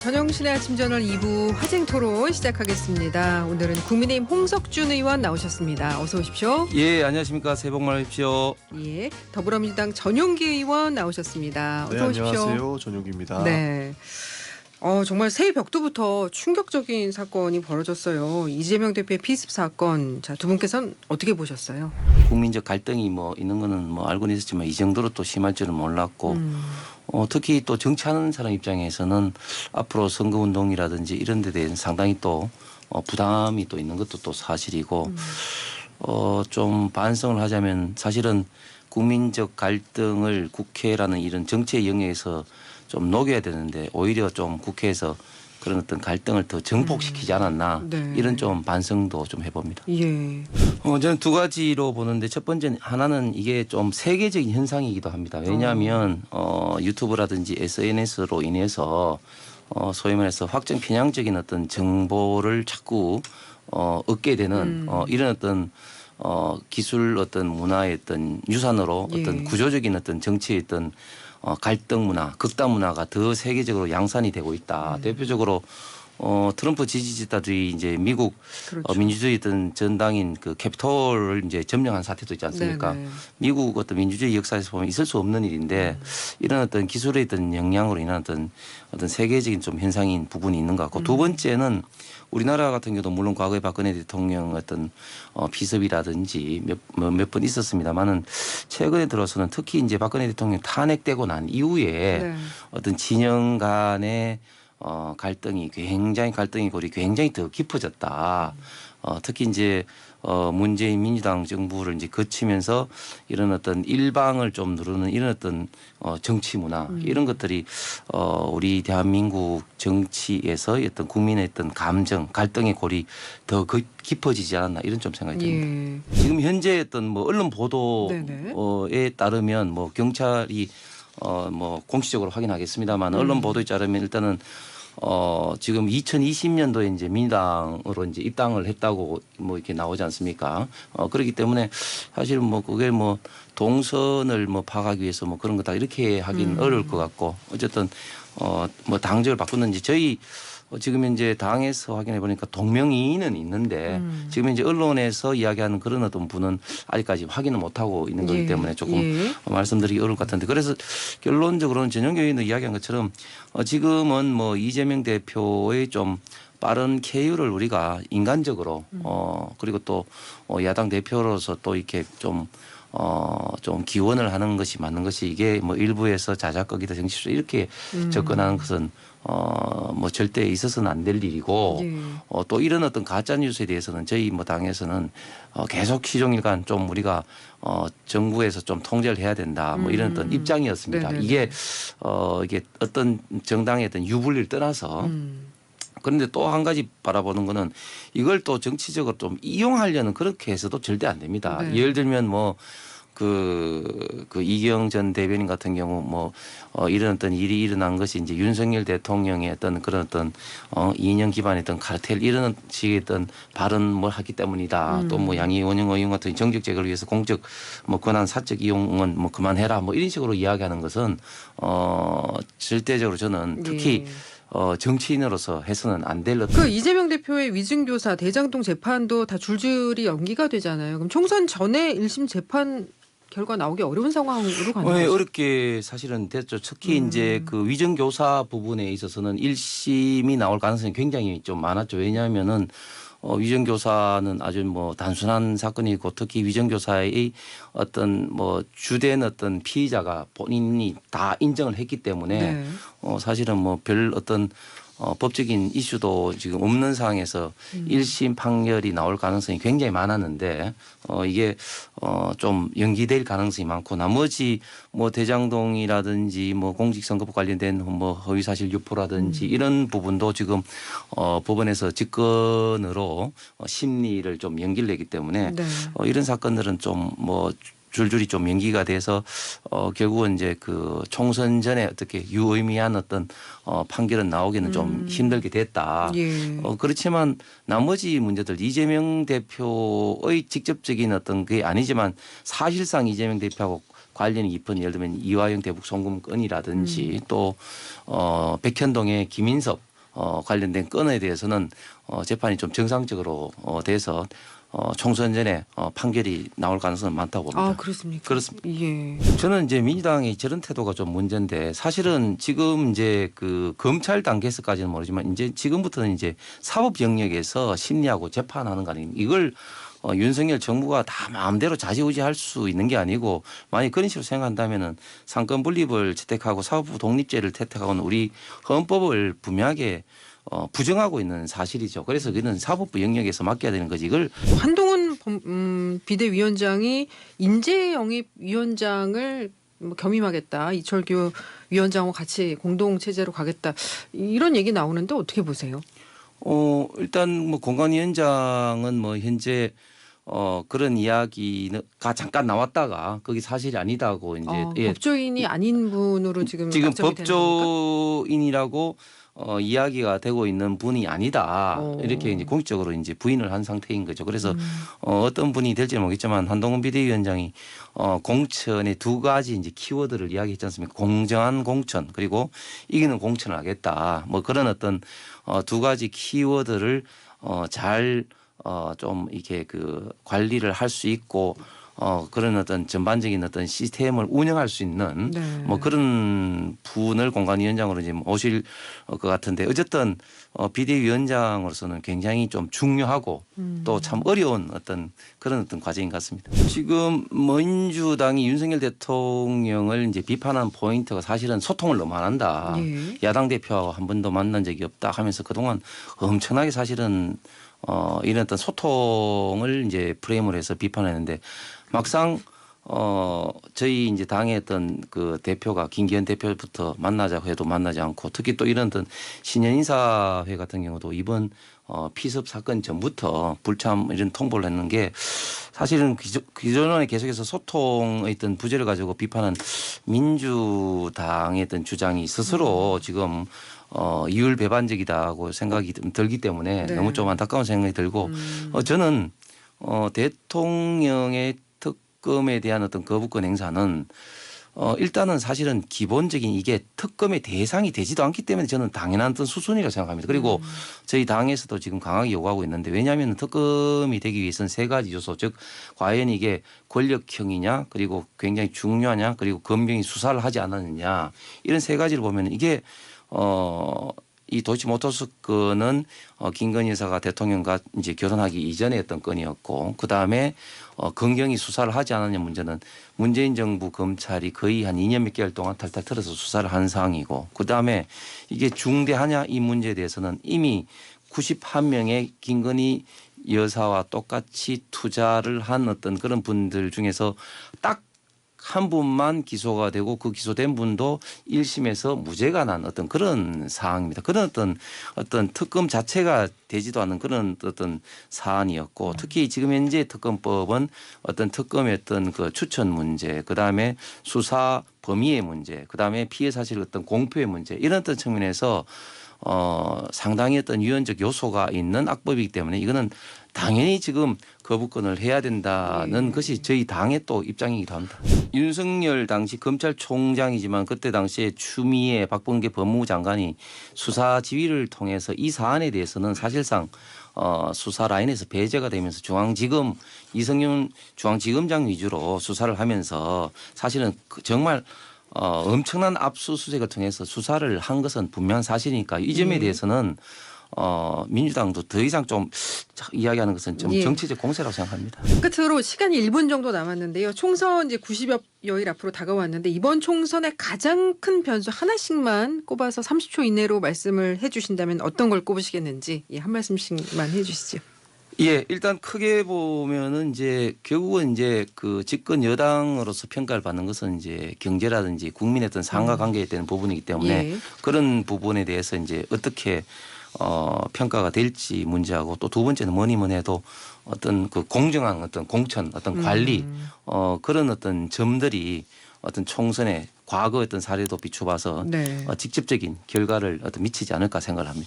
전영신의 아침 저널 2부 화쟁 토론 시작하겠습니다. 오늘은 국민의힘 홍석준 의원 나오셨습니다. 어서 오십시오. 예, 안녕하십니까. 새해 복 많이 받으십시오. 예, 더불어민주당 전용기 의원 나오셨습니다. 어서 네, 오십시오. 안녕하세요. 전용기입니다. 네. 정말 새해 벽두부터 충격적인 사건이 벌어졌어요. 이재명 대표의 피습 사건. 자, 두 분께서는 어떻게 보셨어요? 국민적 갈등이 있는 거는 알고는 있었지만 이 정도로 또 심할 줄은 몰랐고 특히 또 정치하는 사람 입장에서는 앞으로 선거운동이라든지 이런 데 대해서 상당히 또 부담이 또 있는 것도 또 사실이고 좀 반성을 하자면 사실은 국민적 갈등을 국회라는 이런 정치의 영역에서 좀 녹여야 되는데 오히려 좀 국회에서 그런 어떤 갈등을 더 증폭시키지 않았나 네. 이런 좀 반성도 좀 해봅니다. 예. 저는 두 가지로 보는데 첫 번째는 하나는 이게 좀 세계적인 현상이기도 합니다. 왜냐하면 유튜브라든지 SNS로 인해서 소위 말해서 확정 편향적인 어떤 정보를 자꾸 얻게 되는 이런 어떤 기술 어떤 문화의 어떤 유산으로 어떤 구조적인 어떤 정치의 어떤 갈등 문화, 극단 문화가 더 세계적으로 양산이 되고 있다. 대표적으로 트럼프 지지자들이 이제 미국 그렇죠. 민주주의 어떤 전당인 그 캡itol을 이제 점령한 사태도 있지 않습니까? 네네. 미국 어떤 민주주의 역사에서 보면 있을 수 없는 일인데 이런 어떤 기술의 어떤 영향으로 인한 어떤 세계적인 좀 현상인 부분이 있는 것 같고 두 번째는 우리나라 같은 경우도 물론 과거에 박근혜 대통령 어떤 비습이라든지 몇 번 있었습니다만은 최근에 들어서는 특히 이제 박근혜 대통령 탄핵되고 난 이후에 네. 어떤 진영 간의 갈등이 갈등의 골이 굉장히 더 깊어졌다. 특히 이제 문재인 민주당 정부를 이제 거치면서 이런 어떤 일방을 좀 누르는 이런 어떤 정치 문화 이런 것들이 우리 대한민국 정치에서 어떤 국민의 어떤 감정 갈등의 골이 더 깊어지지 않았나 이런 좀 생각이 듭니다. 예. 지금 현재 어떤 언론 보도에 네네. 따르면 경찰이 공식적으로 확인하겠습니다만 언론 보도에 따르면 일단은 지금 2020년도에 이제 민주당으로 이제 입당을 했다고 이렇게 나오지 않습니까? 그렇기 때문에 사실은 그게 동선을 파악하기 위해서 그런 거다 이렇게 하긴 어려울 것 같고 어쨌든 당적을 바꾸는지 저희 지금 이제 당에서 확인해 보니까 동명이인은 있는데 지금 이제 언론에서 이야기하는 그런 어떤 분은 아직까지 확인을 못 하고 있는 거기 때문에 조금 말씀드리기 어려울 것 같은데 그래서 결론적으로는 전용기 의원도 이야기한 것처럼 지금은 이재명 대표의 좀 빠른 쾌유를 우리가 인간적으로 그리고 또 야당 대표로서 또 이렇게 좀 기원을 하는 것이 맞는 것이 이게 일부에서 자작극이다 정치로 이렇게 접근하는 것은 절대 있어서는 안 될 일이고 또 이런 어떤 가짜 뉴스에 대해서는 저희 당에서는 계속 시종일관 좀 우리가 정부에서 좀 통제를 해야 된다 이런 어떤 입장이었습니다. 네네네. 이게 어떤 정당의 어떤 유불리를 떠나서 그런데 또 한 가지 바라보는 거는 이걸 또 정치적으로 좀 이용하려는 그렇게 해서도 절대 안 됩니다. 네. 예를 들면 이경 전 대변인 같은 경우 이런 어떤 일이 일어난 것이 이제 윤석열 대통령의 어떤 그런 어떤 이념 기반의 어떤 카르텔 이런 식의 어떤 발언을 하기 때문이다. 또 양희 원영 의원 같은 정적 제거를 위해서 공적 권한 사적 이용은 그만해라 이런 식으로 이야기하는 것은 절대적으로 저는 특히 정치인으로서 해서는 안 될 그 이재명 대표의 위증교사 대장동 재판도 다 줄줄이 연기가 되잖아요. 그럼 총선 전에 1심 재판 결과 나오기 어려운 상황으로 가는 거죠? 어렵게 사실은 됐죠. 특히 이제 그 위정교사 부분에 있어서는 1심이 나올 가능성이 굉장히 좀 많았죠. 왜냐하면은 위정교사는 아주 단순한 사건이고 특히 위정교사의 어떤 주된 어떤 피의자가 본인이 다 인정을 했기 때문에 사실은 별 어떤 법적인 이슈도 지금 없는 상황에서 1심 판결이 나올 가능성이 굉장히 많았는데 이게 좀 연기될 가능성이 많고 나머지 대장동이라든지 공직선거법 관련된 허위사실 유포라든지 이런 부분도 지금 법원에서 직권으로 심리를 좀 연기를 내기 때문에 이런 사건들은 좀 줄줄이 좀 연기가 돼서 결국은 이제 그 총선 전에 어떻게 유의미한 어떤 판결은 나오기는 좀 힘들게 됐다. 그렇지만 나머지 문제들 이재명 대표의 직접적인 어떤 그게 아니지만 사실상 이재명 대표하고 관련이 깊은 예를 들면 이화영 대북 송금 건이라든지 또 백현동의 김인섭 관련된 건에 대해서는 재판이 좀 정상적으로 돼서 총선 전에 판결이 나올 가능성은 많다고 봅니다. 아, 그렇습니까? 그렇습니다. 예. 저는 이제 민주당의 저런 태도가 좀 문제인데 사실은 지금 이제 그 검찰 단계에서까지는 모르지만 이제 지금부터는 이제 사법 영역에서 심리하고 재판하는 거 아닙니까? 이걸 윤석열 정부가 다 마음대로 좌지우지할 수 있는 게 아니고 만약 그런 식으로 생각한다면은 상권 분립을 채택하고 사법부 독립제를 채택하고는 우리 헌법을 분명하게 부정하고 있는 사실이죠. 그래서 그는 사법부 영역에서 맡겨야 되는 거지. 이걸 한동훈 비대위원장이 인재영입위원장을 뭐 겸임하겠다. 이철규 위원장과 같이 공동 체제로 가겠다. 이런 얘기 나오는데 어떻게 보세요? 일단 뭐 공관위원장은 뭐 현재 그런 이야기가 잠깐 나왔다가 그게 사실이 아니다고 이제 법조인이 아닌 분으로 지금 지금 낙점이 되는 겁니까? 법조인이라고 이야기가 되고 있는 분이 아니다. 이렇게 이제 공식적으로 이제 부인을 한 상태인 거죠. 그래서 어떤 분이 될지는 모르겠지만 한동훈 비대위원장이 공천의 두 가지 이제 키워드를 이야기했지 않습니까? 공정한 공천 그리고 이기는 공천을 하겠다. 뭐 그런 어떤 두 가지 키워드를 잘 좀 이렇게 그 관리를 할 수 있고 그런 어떤 전반적인 어떤 시스템을 운영할 수 있는 네. 뭐 그런 분을 공관위원장으로 이제 오실 것 같은데 어쨌든 비대위원장으로서는 굉장히 좀 중요하고 또 참 어려운 어떤 그런 어떤 과정인 것 같습니다. 지금 민주당이 윤석열 대통령을 이제 비판한 포인트가 사실은 소통을 너무 안 한다. 예. 야당 대표하고 한 번도 만난 적이 없다 하면서 그동안 엄청나게 사실은 이런 어떤 소통을 이제 프레임을 해서 비판했는데 막상 저희 이제 당의 어떤 그 대표가 김기현 대표부터 만나자고 해도 만나지 않고 특히 또 이런 어떤 신년인사회 같은 경우도 이번 피습 사건 전부터 불참 이런 통보를 했는 게 사실은 기존에 계속해서 소통의 어떤 부재를 가지고 비판한 민주당의 어떤 주장이 스스로 지금 이율 배반적이다고 생각이 들기 때문에 네. 너무 좀 안타까운 생각이 들고 저는 대통령의 특검에 대한 어떤 거부권 행사는 일단은 사실은 기본적인 이게 특검의 대상이 되지도 않기 때문에 저는 당연한 어떤 수순이라고 생각합니다. 그리고 저희 당에서도 지금 강하게 요구하고 있는데 왜냐하면 특검이 되기 위해서는 세 가지 요소 즉 과연 이게 권력형이냐 그리고 굉장히 중요하냐 그리고 검경이 수사를 하지 않았느냐 이런 세 가지를 보면 이게 이 도이치모터스 건은 김건희 여사가 대통령과 이제 결혼하기 이전의 어떤 건이었고 그 다음에 검경이 수사를 하지 않았냐 문제는 문재인 정부 검찰이 거의 한 2년 몇 개월 동안 탈탈 털어서 수사를 한 상황이고 그 다음에 이게 중대하냐 이 문제에 대해서는 이미 91명의 김건희 여사와 똑같이 투자를 한 어떤 그런 분들 중에서 딱 한 분만 기소가 되고 그 기소된 분도 1심에서 무죄가 난 어떤 그런 사항입니다. 그런 어떤 특검 자체가 되지도 않는 그런 어떤 사안이었고 특히 지금 현재 특검법은 어떤 특검의 어떤 그 추천 문제 그다음에 수사 범위의 문제 그다음에 피해 사실 어떤 공표의 문제 이런 어떤 측면에서 상당히 어떤 유연적 요소가 있는 악법이기 때문에 이거는 당연히 지금 거부권을 해야 된다는 것이 저희 당의 또 입장이기도 합니다. 윤석열 당시 검찰총장이지만 그때 당시에 추미애 박범계 법무부 장관이 수사 지휘를 통해서 이 사안에 대해서는 사실상 수사 라인에서 배제가 되면서 중앙지검 이성윤 중앙지검장 위주로 수사를 하면서 사실은 정말 엄청난 압수수색을 통해서 수사를 한 것은 분명한 사실이니까 이 점에 대해서는 민주당도 더 이상 좀 이야기하는 것은 좀 정치적 공세라고 생각합니다. 끝으로 시간이 1분 정도 남았는데요. 총선 이제 90여일 앞으로 다가왔는데 이번 총선의 가장 큰 변수 하나씩만 꼽아서 30초 이내로 말씀을 해주신다면 어떤 걸 꼽으시겠는지 한 말씀씩만 해주시죠. 예, 일단 크게 보면은 이제 결국은 이제 그 집권 여당으로서 평가를 받는 것은 이제 경제라든지 국민의 어떤 상하 관계에 대한 부분이기 때문에 그런 부분에 대해서 이제 어떻게 평가가 될지 문제하고 또 두 번째는 뭐니 해도 어떤 그 공정한 어떤 공천 어떤 관리 그런 어떤 점들이 어떤 총선에 과거 어떤 사례도 비춰봐서 직접적인 결과를 어떤 미치지 않을까 생각을 합니다.